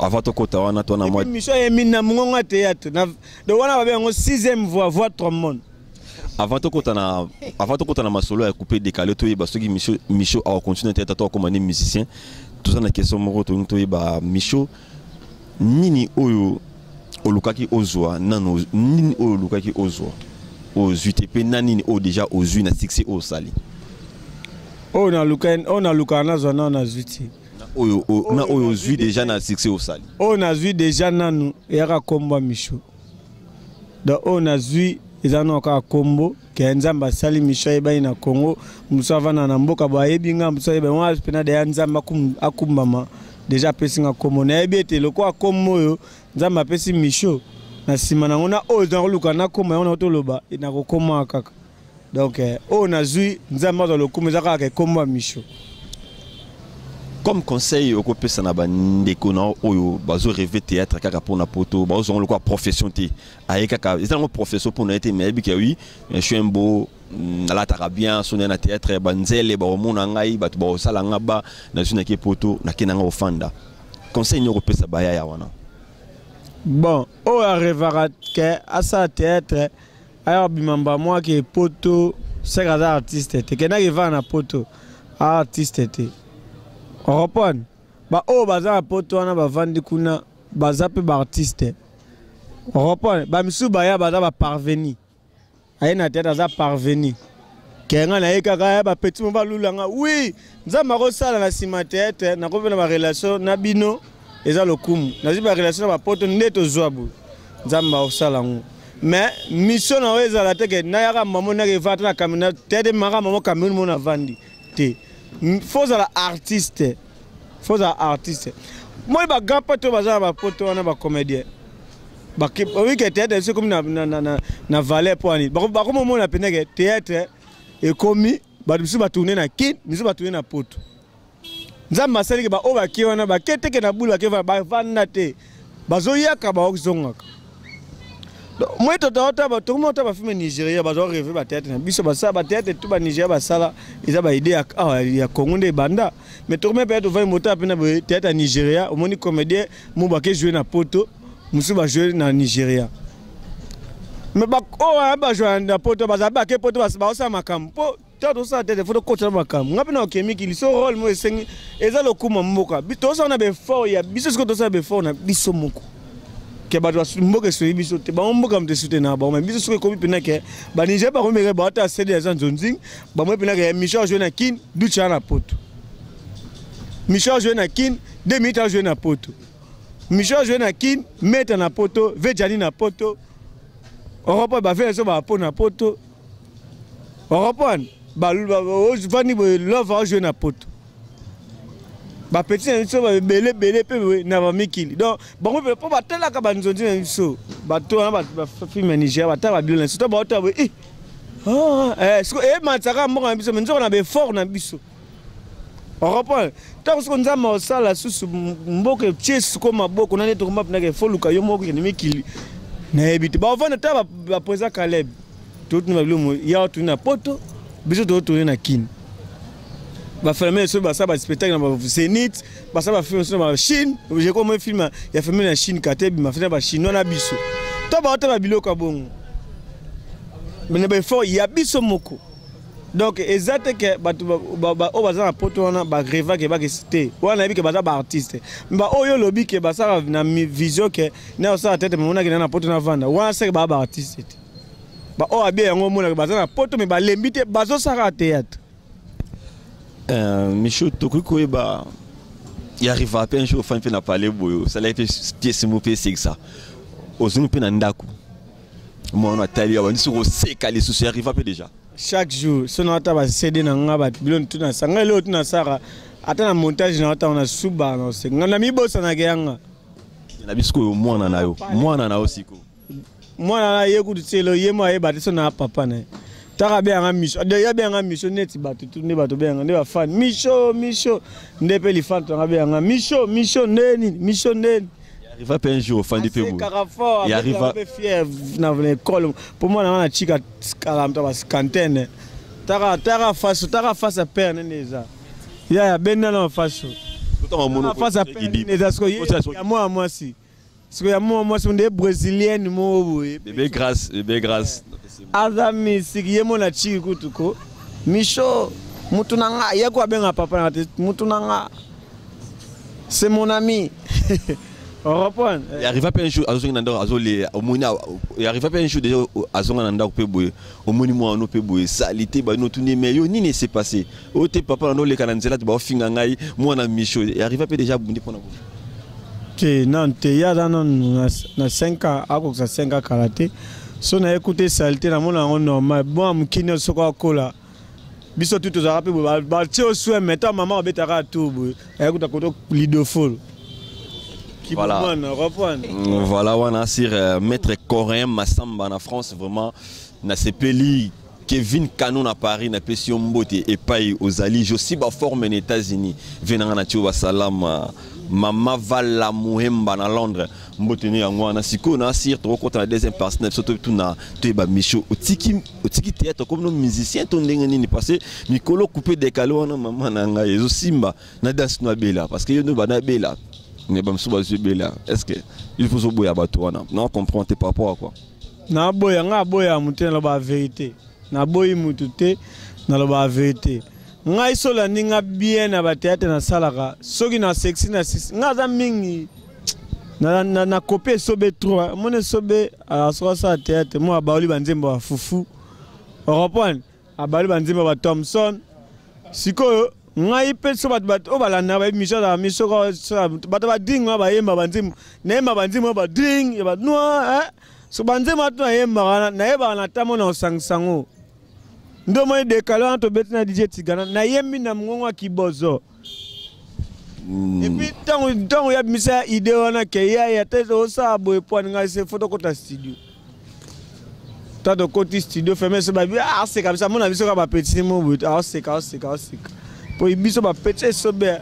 avant to kota wana to na moi émission ya mina monga théâtre na do wana ba bengo 6e voix trombone. Avant de côté na masolo ya coupé décalé to yeba soki Micho a continuer tête to comme musicien tout ça na question moko to yeba Micho nini oyo olukaki ozwa nano nini oyo olukaki ozwa OZUTP nani o déjà ozu na succès o sali on a lukana zona na zuti oyo na oyo ozu déjà na succès o sali on a vu déjà nanu yaka komba Micho donc on a vu ezano ka kombo ke nzamba sali Micho eba ina Congo musavana na mboka ba yebinga musaba wa pena de nzamba akumbama déjà pesinga komo na ebete loko akomo yo nzamba pesi Micho na sima na ngona o dans luka na koma ona toloba ina ko koma kaka donc on a zui nzamba zo lokumu zaka ke komba Micho. Comme conseil au copé ça na bandeko na oyo bazo rêver théâtre kaka pour na poto bazo le quoi profession té aye kaka c'est une profession pour na été mais bi oui je suis un beau na la tarabien sonner na théâtre banzele ba omona ngai ba ba sala ngaba na zuna ke poto na kinanga ofanda conseil ni copé ça baya ya wana bon o rêvera que asa théâtre ayo bimamba moi que poto c'est un artiste té que na va na poto artiste té Europon ba o baza poto wana bavandi kuna baza pe ba artiste Europon ba misu baya baza ba parveni ayena tete za parveni kenga na ekaka ba petit mo ba lulanga oui nzamba ko sala na sima tete na ko vena ba relation na bino eza lokumu na zi ba relation ba poto ndeto zwabu nzamba ko sala ngo mais mission na weza la teke na yaka mamo na ke vata na kamina tete maka mamo kamino mo na vandi te faut la artiste moi ba gapa to baza ba poto wana ba comédien ba oui que théâtre c'est comme na valet poani ba comme mo na peneke théâtre et commis ba bisu ba tourner na kin bisu ba tourner na poto nzamba sali ke ba o ba ki wana ba keteke na bulu ke ba vanda te bazo yaka ba okzongaka moi tout le monde a fait Nigeria, ils ont rêvé de théâtre. Ils ont fait tout le Nigeria, ils ont idée à Congo de Banda. Mais tout le monde peut faire moto à théâtre à Nigeria. Au moins, les comédiens, ils ont joué dans Poto, ils ont joué dans Nigeria. Mais ils ont joué dans Poto, ils ont joué Poto, ils ont joué dans Poto. Tout ça, il faut coacher dans Poto. Ils ont joué dans Poto, rôle, ils ont joué tout ça, on a fort, il y a des choses que ça a fort, on a des que ba doit mboka so biso te ba mboka mte soutenir ba mais biso so ko pina ke ba nije ba komere ba ta cede za nzonzing ba mo pina ke Micho jouer na kin du cha na poto Micho jouer na kin 2 minutes jouer na poto Micho jouer na kin mettre na poto vejani na poto Europe ba faire so ba po na poto Europe ba vani love jouer na poto ba petit so ba belé pe na ba mikili donc bon pe ba tela ka ba nzonzi na so ba to na ba film Nigeria ba ta ba bilo na so ba ta ba so matsaka mboka biso menzo na be fort na biso Europe ta so nzama osala susu mboka chesu ko maboko na neto komba na ke foluka yo moko ni mikili na ebiti ba vana ta ba poza Caleb tout na bilo ya tu na poto biso to na kin ba filmer sur ba spectacle na Zénith ba ça ba filmer sur ba Chine j'ai comme film ya filmer na Chine katebi ma filmer ba chinois na biso to ba ta ba biloko bongo mais ba fort ya biso moko donc exacte que ba o ba za na poto wana ba greva ke ba ke cité wana bi ke ba za ba artiste ba oyo lobi ke ba ça na vision ke na ça tête mais on a ke na poto na vanda wana se ba artiste ba o abi yango mona ke ba za na poto mais ba lembite ba zo sara théâtre Micho Tokuko il arrive à peine chaud fin na parler boyo ça l'a été pièce mo pe c'est ça ozunu pe na ndaku moi on a tali ba sur seka les soucis arrive à peu déjà chaque jour son ata ba céder na ngaba bilon tuna sanga le tuna sara ata na montage na ata on a suba na se ngana mi bossa na ganga na bisko mwana na yo siko mwana yeku tselo yemo aye batiso na papa na taka be anga mission de ya be anga mission neti batu tu ne batu be anga ne ba fan mission nde pe li fan to be anga mission neni il arrive pas un jour au fan du Pébou il arrive à fier na l'école pour moi na chika 40 ba cinquantaine taka face à père neza ya benna na face face à père neza sko ya moi si parce que moi c'est des brésiliennes mo bébé grâce azami sikiyemo na chiki kutuko misho mutu nanga yako abenga papa na mutu nanga c'est mon ami. Il arrive pas un jour à Zonanda Azolé au Mona il arrive pas un jour déjà à Zonanda Péboué au monument no Péboué salité ba no tourner mais yo ni ne s'est passé o te papa no le kananzela tu ba finga ngai moi na micho il arrive pas déjà bundi pona te non te ya na 5 ans ako sa 5 ans karaté so na écouter salité na mona normal bon mukino soko kola biso tout aux arabes ba tio souhait maintenant maman obetara tout écoute koto lidofol. Voilà, voilà, on a sur maître coréen Massamba en France vraiment na sepeli Kevin Canon à Paris na Pession Mbote et Paye aux alliés aussi ba forme en États-Unis venant na Tio Salam Mama Vala Muhemba na Londres Mbote ni yango na siko na sir trop contre la deuxième partie surtout tout na to ba micho otiki théâtre comme nos musiciens to ndenge nini passé mikolo coupé décalé wana mama na nga yezo simba na danse no bela parce que yo no bana bela. Est-ce que il faut se boire à bateau? Non, comprends tes par quoi? Na boya nga boya mutena la ba vérité. Na boyi mutute na la ba vérité. Nga isola ninga bien na ba théâtre na salaka. Soki na sexy na nga za mingi. Na copier sobe trop. Mone sobe à so sa théâtre moi baoli banzembo ba fufu. Reprendre. Abali banzembo ba Thompson. Siko ngai peso bat o balana ba mission da mission ko bat ba ding ba yemba banzim na yemba banzim ba ding ba no so banzim atu na yemba na yeba na tamo na sangsango ndo mo de kala to betina DJ Tigana na yembi na mngongwa kibozo et puis tango ya misa ide wana ke ya tezo sa boy point ngai se photo kota studio ta do koti studio fermé se ba c'est comme ça mon avis so ba petit mo c'est pour biso ba petit sobe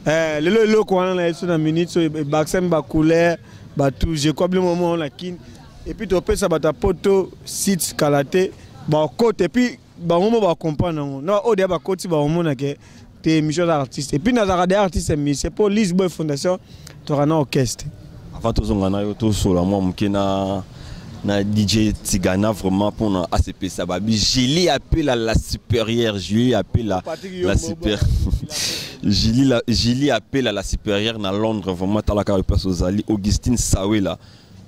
le ko wana na eso na minute so baxem ba couleur ba tout je quoi le moment on la kin et puis to pesa ba ta poto site kalaté ba côté et puis ba moment ba comprendre non o de ba côté ba moment na ke te émission d'artiste et puis na za des artistes mais c'est pour Lisboa Fondation to rana orchestre avant to zongana yo to so la moi mkena na DJ Tigana vraiment pour na ACP Sababi Julie appelle à la supérieure Julie appelle à la super Julie appelle à la supérieure na Londres vraiment talaka passe aux alliés Augustine Sawela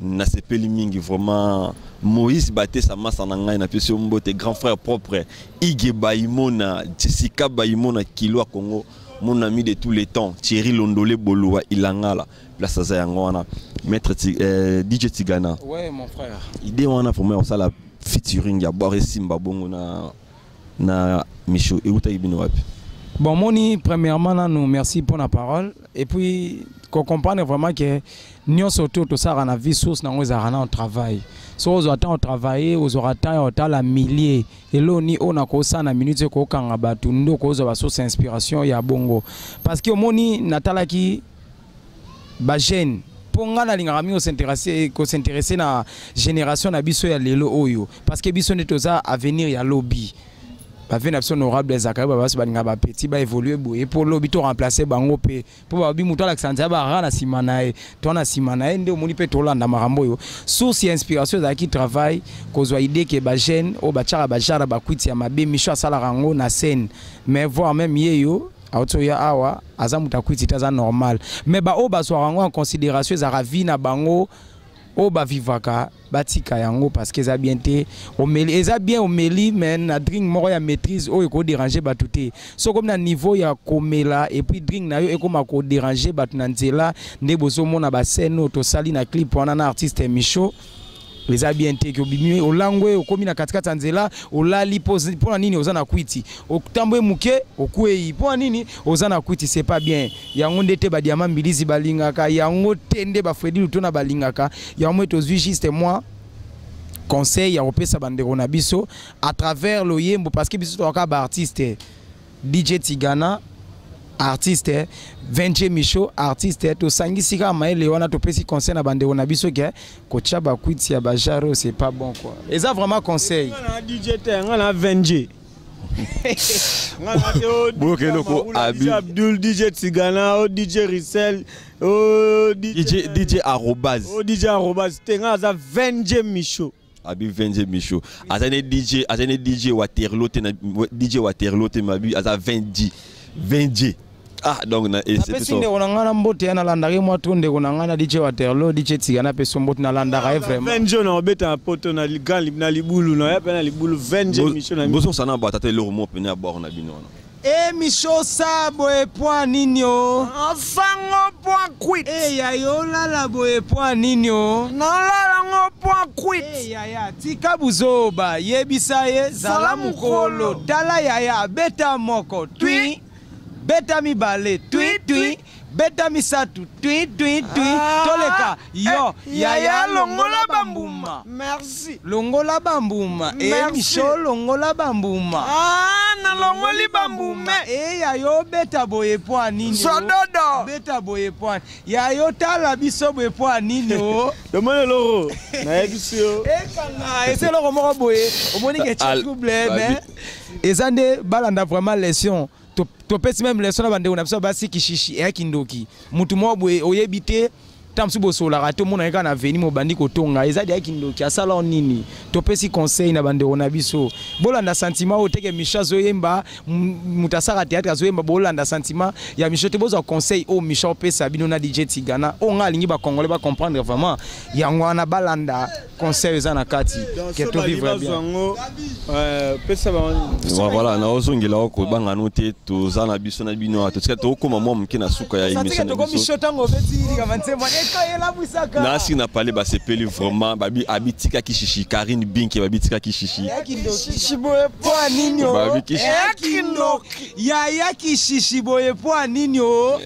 na sepeli mingi vraiment Moïse Baté sa massa na ngai na Pesio Mbote grand frère propre Ige Baimona Jessica Baimona Kilo Congo mon ami de tous les temps Thierry Londolé Boloa Ilangala place za yangwana maître DJ Tigana. Ouais mon frère. Idée wana pour moi ça la featuring ya Boris Simba bongo na Micho et uta ibino wapi. Bon moni premièrement nous merci pour la parole et puis qu'on comprenne vraiment que nous surtout tout ça na vie source na ngozarana on travail. So aux autant travailler aux autant on la milliers et là ni on a kosa na minute ko kanga batu ndo ko zo ba source inspiration ya bongo parce que moni natala ki ba jeune ponga na linga mi s'intéresser na génération na biso ya lelo oyo parce que biso netoza avenir ya lobby ba venir honorable Zakari ba baso ba linga ba petit ba évoluer boye pour lobby to remplacer bango pe pour ba bi muto la sanza ba rana simanae to na simanae nde omoni pe to landa marambo yo source inspiration za ki travail kozwa idée que ba jeune o ba tchara ba jara ba kwiti ya mabe micho sala rango na scène mais voir même yeyo auto ya awa azamuta kwiti taza normal mais ba o ba so rango en considération za ravi na bango o ba vivaka batika yango parce que ça bien té omeli eza bien omeli mais na drink moko ya maîtrise o eko déranger batuté so comme na niveau ya komela et puis drink na yo eko mako déranger batu na nzela nde bozo mona ba scène to sali na clip wana na artiste Micho les a bien été que bimwe olangwe okomi na katikata nzela olali pose pour nini ozana kwiti okutambwe muke okwei pour nini ozana kwiti c'est pas bien yango ndete ba diamant mbilizi balingaka yango tende ba Fredi Lutona balingaka yango to juste moi conseil ya kopesa bandeko na biso à travers le yembo parce que biso toka ba artiste DJ Tigana artiste Venje Micho artiste to sangisika maele wana to pesi conseil na bandeko na biso ke ko tchaba kwiti ya bajaro c'est pas bon quoi. Et ça vraiment conseil. Na DJ te ngana Venje. DJ Abdul, DJ Tigana, DJ Rissel, DJ Arrobas. DJ Arrobas, tenga za Venje Micho. Abi Venje Micho. Azane DJ Waterloo te mabi aza Venje. Ah donc na et c'est ça. On a ngana mbote na landari moi tonde on a ngana DJ Waterloo, DJ Tigana pe so mbote na landara vraiment. Venje na obeta poto na ligan na libulu na ya pe na libulu Venje Micho na. Boso sana batata le romo pene abord na bino na. Eh Micho sa boye point ninyo. Enfango point quit. Eh ya yo la boye point ninyo. Na la ngo point quit. Eh ya tika buzoba yebisa ye salamu kolo tala ya beta moko twi beta mi bale twi beta mi satu twi toleka yo ya longola bambuma. Merci. Longola bambuma. Eh Micho longola bambuma. Na longoli bambuma. Eh ya yo beta boye point nini. Sododo. Beta boye point. Ya yo tala biso boye point nini o. Demande loro. Na ebisio. Kanga ese loro moko boye. Omoni ke trouble mais ezande balanda vraiment leçon. To pesi même leçon na bande on a besoin basi kishishi e kindoki. Mutu mo boye oyebite tamsu bosola rato mona eka na veni mo bandi kotonga ezadi e kindoki asala nini. To pesi conseil na bande on a biso. Bolanda sentiment oteke Micha zoyemba mutasaka théâtre zoyemba bolanda sentiment ya Micha te boza conseil o Micha pesa bino na DJ Tigana. O nga lingi ba congolais ba comprendre vraiment yango na balanda conseil eza na kati que to vivre bien. Pesa ba voilà na ozongela ko banga note to zana biso na bino to tsika to koma mo mkina suka ya émission na biso. Nasi na parler ba sepeli vraiment babi abitika kishishi Karine Binki babitika kishishi. Kishishi boye poa ninyo. Babi kishishi. Ya kishishi boye poa ninyo.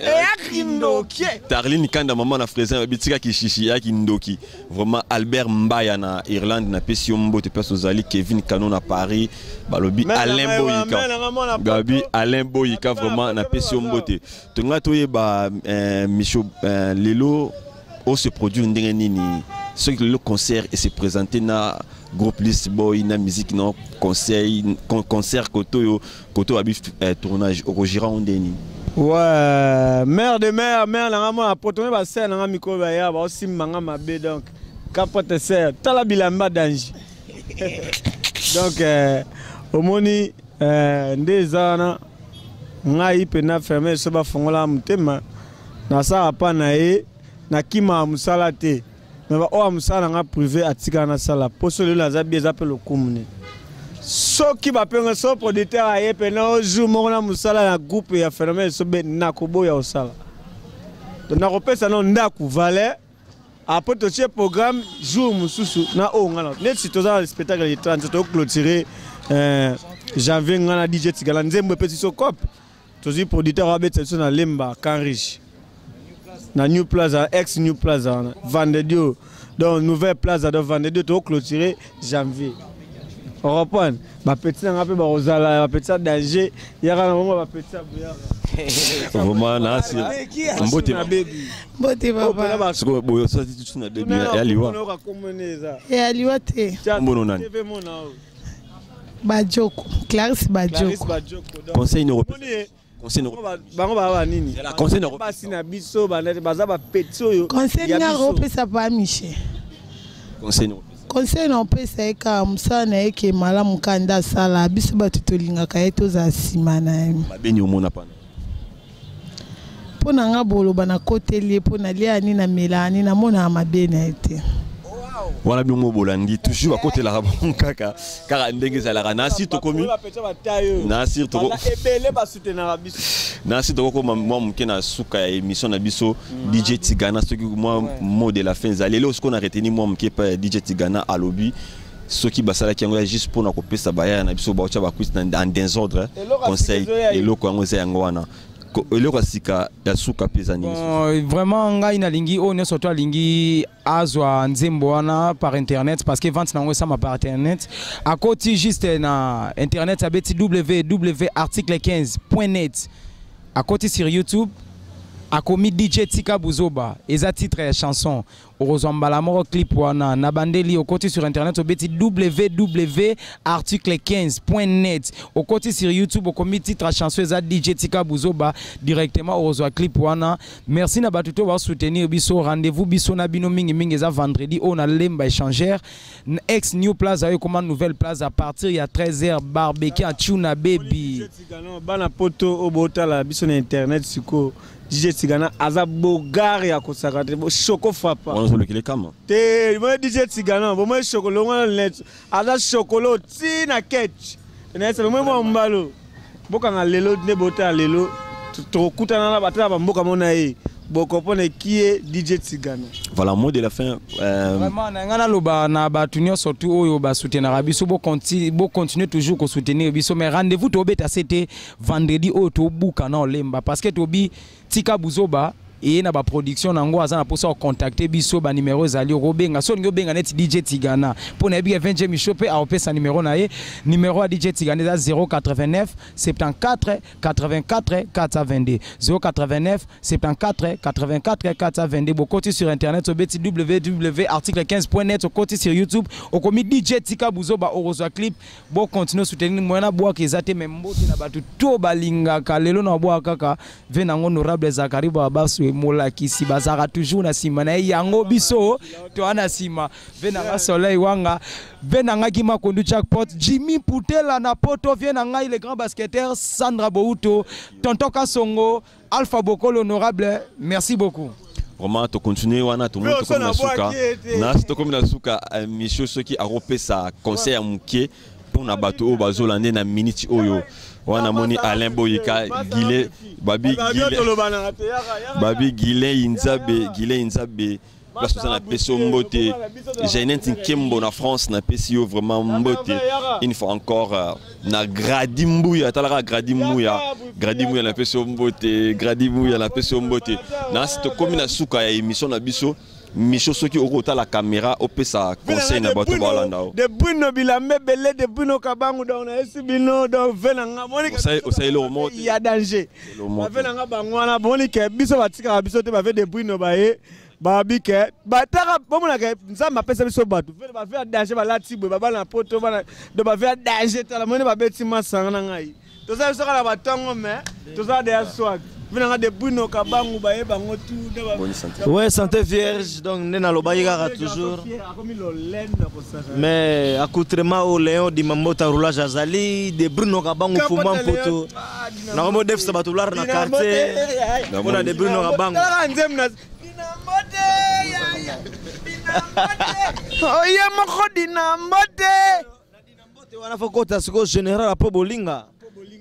Kindoki. Tarline Kanda maman na frère babitika kishishi ya kindoki. Vraiment Albert Mbaya na Irlande na Pesio Mbote perso zali Kevin Kano na Paris balobi Alain Boyika. Gabi Alain Boyika vraiment na Pesio Mbote. Tonga toye ba Micho lelo on se produit ndenge nini ce que le concert et se présenter na groupe List Boy na musique non concert koto abi tournage au Gira ondeni. Ouais, mère na ngama potomé ba ser na ngami ba ya ba aussi manga mabe donc capote ser tala bilamba danger. Donc omoni ndezana ngai pena fermer so ba fongola mutema na sa pa na e na kima musala te mais ba o musala nga privé atika na sala poso le laza bien appelle le commune so ki ba penga so producteur aye pena o jour mo na musala na groupe ya fermer so be na kobo ya osala to na kopesa no ndaku valet après to che programme jour mususu na o ngana net si to za spectacle de 30 to clôturer janvier ngana DJ Tigala nzembo petit so cop to zi producteur abetsa so na lemba kan riche na New Plaza, ex-New Plaza, Vendedio, donc nouvelle Plaza de Vendedio, tout clôturé janvier. On reprend, ma petite n'a pas Rosala, ma petite danger, il y a un moment ma petite bouillard. Vraiment là, c'est Mbote papa. Parce que boyo ça dit tout na baby et aliwa. Et aliwa te. Mbono nani? Bajoko, Clarisse Bajoko. Conseil européen. Conseil européen pas Michel. Conseil européen ka musana eke malamu kanda sala biso batutolinga ka eto za simana. Babeni omona pana. Pona nga bolo bana koteli pona lia ni na melani na mona mabena ete. Voilà bien Bolandi toujours à côté la kaka car ndenge za la nasi to komi nasi to nasi to ko moi mkena suka ya émission na biso DJ Tigana ce qui moi mot de la fin za lelo ce qu'on a retenu moi mkepa DJ Tigana à lobby ce qui basala qui ngwa juste pour na kopesa baya na biso ba cha ba quiz en désordre conseil et loko ngo za yango wana eloko sika ya suka pezani. Vraiment ngai na lingi o ne surtout lingi azwa nzembo wana par internet parce que vente nango ça ma par internet à côté juste na internet abeti www.article15.net à côté sur YouTube a commis DJ Tika Buzoba et ça titre et chanson Orozambala moro clip wana na bandeli au côté sur internet au beti www.article15.net au côté sur YouTube au commis titre chanson et ça DJ Tika Buzoba directement Orozo clip wana. Merci na batuto ba soutenir biso rendez-vous biso na bino mingi mingi za vendredi on a lemba échangère ex New Plaza et comment nouvelle place à partir il y a 13h barbecue à Tuna baby bana poto au botala biso na internet siko DJ Tigana aza bogar ya kosakate choko fapa on le kama te moi DJ Tigana bo moi chokolo ngana net aza chokolo ti na ketch na ça moi mbalo boka nga lelo ne bota lelo to kutana na batala ba mboka mona e boko pone qui est DJ Tigana. Voilà mot de la fin. Vraiment ngana loba na batunyo surtout oyo ba soutenir biso bo continuer toujours ko soutenir biso mais rendez-vous to beta c'était vendredi au to buka na lemba parce que to bi Tika Buzoba et na ba production nango azana pour ça contacter biso ba numéro zali robenga so ngo benga net DJ Tigana pour na bi 20 michope a opé sa numéro na ye numéro à DJ Tigana 089 74 84 422 089 74 84 422 bo côté sur internet au beti www.article15.net au côté sur YouTube au commis DJ Tika Buzoba Orozo clip bo continuer soutenir moi na boa kezate même mbote na batu to balinga ka lelo na boa kaka venango honorable Zakari Babasu mola kisi bazara toujours na sima na yango biso to ana sima venanga soleil wanga venanga kima kondu jackpot Jimmy Putela na poto venanga le grand basketteur Sandra Bouto tonton Kasongo Alpha Bokolo honorable merci beaucoup. Vraiment to continuer wana to monto comme na suka na to comme na suka Micho soki a repé sa conseil à muke pour na bato o bazolande na minute oyo wana moni Alain Boyika Gile Babi Gile Inzabe place ça na peso mbote Jeannette Nkembo na France na pesio vraiment mbote une fois encore na Gradimbuya talara Gradimbuya na peso mbote Gradimbuya na peso mbote na sito comme na suka ya émission na biso Micho soki okota la caméra opesa conseil na bato balanda de Bruno Bilambe belé de Bruno Kabangu dans na esibino dans venanga monika osai le mot il y a danger venanga bangwana monika biso batika biso te ba fait de Bruno bae babike bataka bomona ke nzamba pesa biso bato ba faire danger ba latibwe ba na poto ba de ba faire danger tala moni ba beti masanga na ngai to ça biso kala batongo mais to ça de swag. Ouais, santé vierge, donc nena lobaïga toujours. Mais accoutrement au Léon di Mamota roulage azali de Bruno Kabangu fumant poto. Na romo def sabatular na quartier. On a de Bruno Kabangu. Oh ya mako dinambote. Wana fokota siko général apo bolinga.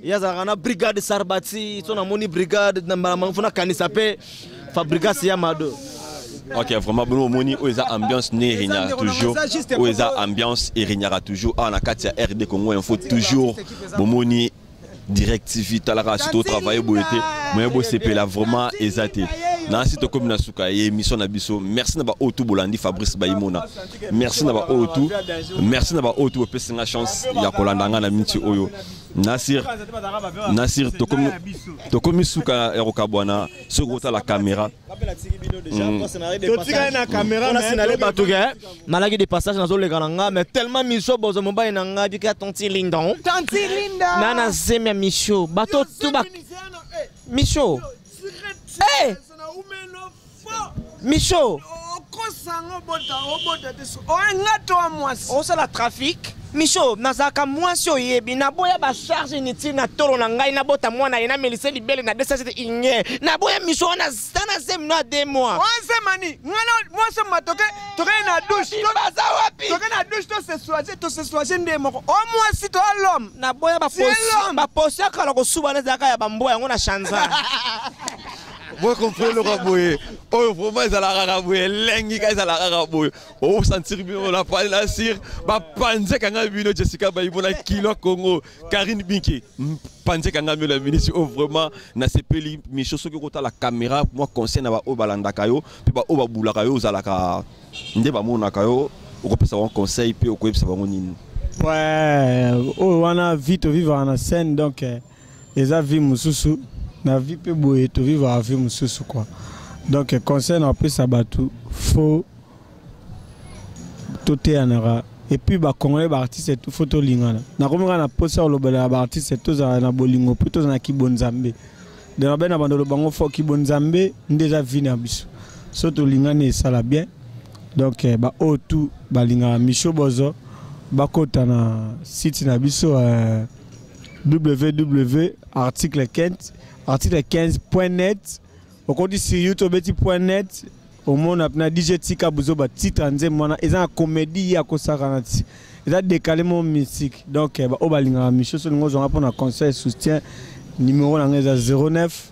Yazarana brigade Sarbati, son amoni brigade na mafuna kanisa pe fabrication Yamado. Ok, vraiment bon moni oza ambiance ne régnera toujours. Oza ambiance et régnera toujours. Ah na katia RD Congo il faut toujours bon moni directive talara surtout travailler boité. Mais bo CP là vraiment exaté. Na sito comme na suka et émission na biso. Merci na ba Otu Bolandi Fabrice Bayimona. Merci na ba Otu. Merci na ba Otu pesa na chance ya kolandanga na minti oyo. Nasir tokomi suka erokabwana sogota la caméra totika na caméra on a signalé batuga malaki des passages dans le galanga mais tellement Micho bozo mobile na nga bika tonti linda nana zemia Micho bato tuba Micho eh Micho on la trafic Micho nazaka mwasi oyebi na boya ba charge niti na toro na ngai na bota mwana ina melise libele na 2 inye na boya Micho na sana sem na 2 mois on mani ngana mwasi matoke toke na douche baza wapi toke na douche to se soigner ndemo o mwasi to l'homme na boya ba posi kala ko suba na zaka ya bamboya ngona shanza Vous comprenez le raboué. Oh, vraiment, ils ont la raboué. Lengi, ils ont la raboué. Oh, sentir bien, on a pas la cire. Bah, Panze, quand on a vu Jessica Baïbona, Kilo Congo, Karine Binki. Panze, quand on a vu la ministre, oh, vraiment, na sepeli, Micho, ce que la caméra, moi, conseil, na ba Obalanda Kayo, puis ba Obabula Kayo, Zalaka, Ndeba Mona Kayo, on peut savoir un conseil, puis on peut savoir un nini. Ouais, on a vite vivre en scène, donc les avis mususu, na vie peut bouer, to vivre à vie mususu quoi. Donc conseil après ça batou, faut tout est en ara. Et puis bah congolais bah artiste tout photo lingana. Na comme on a posé au lobela bah artiste tout ça na bolingo, plutôt na kibonzambe. De na ben na bando bango fo kibonzambe, déjà vini abiso. Surtout lingana ça la bien. Donc bah au tout bah lingana Micho Bozo. Bakota na site na biso www.article15.net au compte sur youtube.net au monde na DJ Tika Buzo ba titre nze mona eza comédie ya kosakanati eza décalé mon musique donc ba obalinga Micho so ngo zonga pona conseil soutien numéro na ngeza 09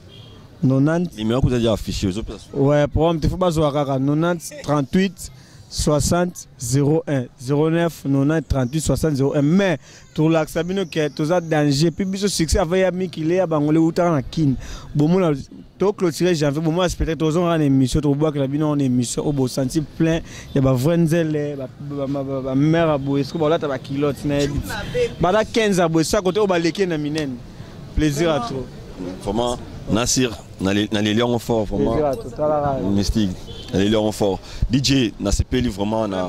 90 numéro que vous avez affiché ouais pour me faut bazo kaka 90 38 60 01 09 90 38 60 01 mais tout l'axabino que tous a danger puis biso succès avec ami qui est bangolé outa na kin bomona to clôturer janvier bomona espérer tous on en émission to bois que la bino en émission au beau senti plein ya ba vrenzel ba mère abo est-ce que ba là ta ba kilote na ba da 15 abo ça côté au ba leke na minen plaisir à toi vraiment Nassir na les lions fort vraiment mystique les lions fort DJ na sepeli vraiment na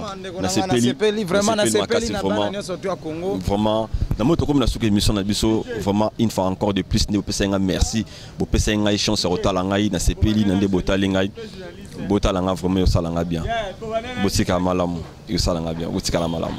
sepeli vraiment na sepeli na vraiment na moto comme na souke émission na biso vraiment une fois encore de plus ne pesenga merci bo pesenga chance rotala ngai na sepeli na nde botali ngai botala nga vraiment yo salanga bien botika malamu yo salanga bien botika la malamu